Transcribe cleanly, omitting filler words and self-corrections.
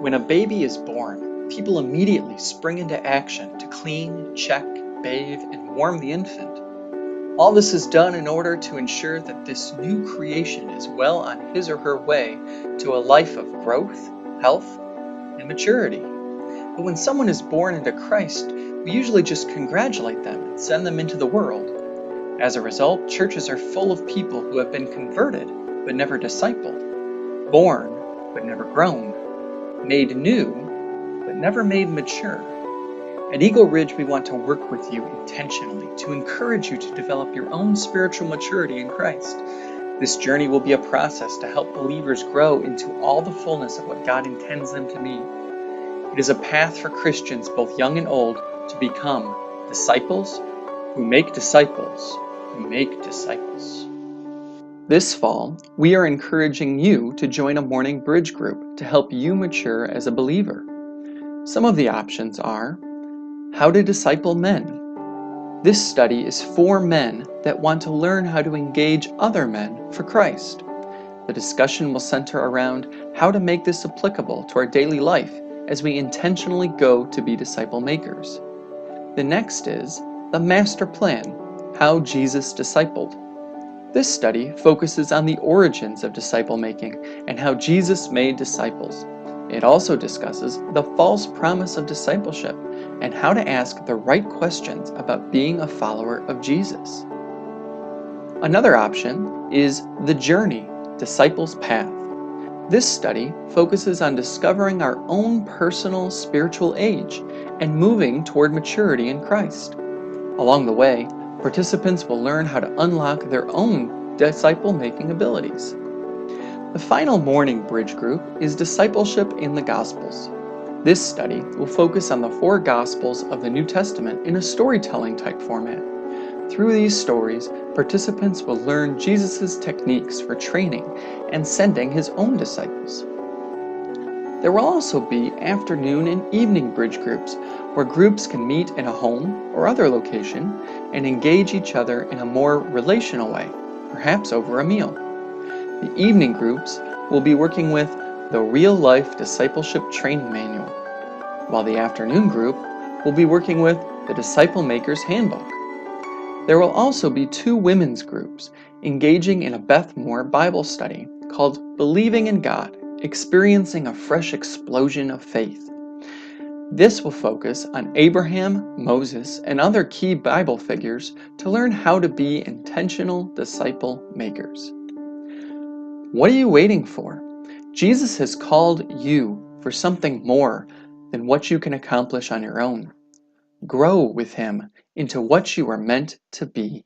When a baby is born, people immediately spring into action to clean, check, bathe, and warm the infant. All this is done in order to ensure that this new creation is well on his or her way to a life of growth, health, and maturity. But when someone is born into Christ, we usually just congratulate them and send them into the world. As a result, churches are full of people who have been converted but never discipled, born but never grown, made new but never made mature. At Eagle Ridge, we want to work with you intentionally to encourage you to develop your own spiritual maturity in Christ. This journey will be a process to help believers grow into all the fullness of what God intends them to be. It is a path for Christians, both young and old, to become disciples who make disciples who make disciples. This fall, we are encouraging you to join a morning bridge group to help you mature as a believer. Some of the options are: how to disciple men. This study is for men that want to learn how to engage other men for Christ. The discussion will center around how to make this applicable to our daily life as we intentionally go to be disciple makers. The next is the master plan, how Jesus discipled. This study focuses on the origins of disciple making and how Jesus made disciples. It also discusses the false promise of discipleship and how to ask the right questions about being a follower of Jesus. Another option is the journey, Disciples' Path. This study focuses on discovering our own personal spiritual age and moving toward maturity in Christ. Along the way, participants will learn how to unlock their own disciple-making abilities. The final morning bridge group is Discipleship in the Gospels. This study will focus on the 4 Gospels of the New Testament in a storytelling type format. Through these stories, participants will learn Jesus' techniques for training and sending his own disciples. There will also be afternoon and evening bridge groups, where groups can meet in a home or other location and engage each other in a more relational way, perhaps over a meal. The evening groups will be working with the Real-Life Discipleship Training Manual, while the afternoon group will be working with the Disciple Maker's Handbook. There will also be 2 women's groups engaging in a Beth Moore Bible study called Believing in God, Experiencing a Fresh Explosion of Faith. This will focus on Abraham, Moses, and other key Bible figures to learn how to be intentional disciple makers. What are you waiting for? Jesus has called you for something more than what you can accomplish on your own. Grow with him into what you are meant to be.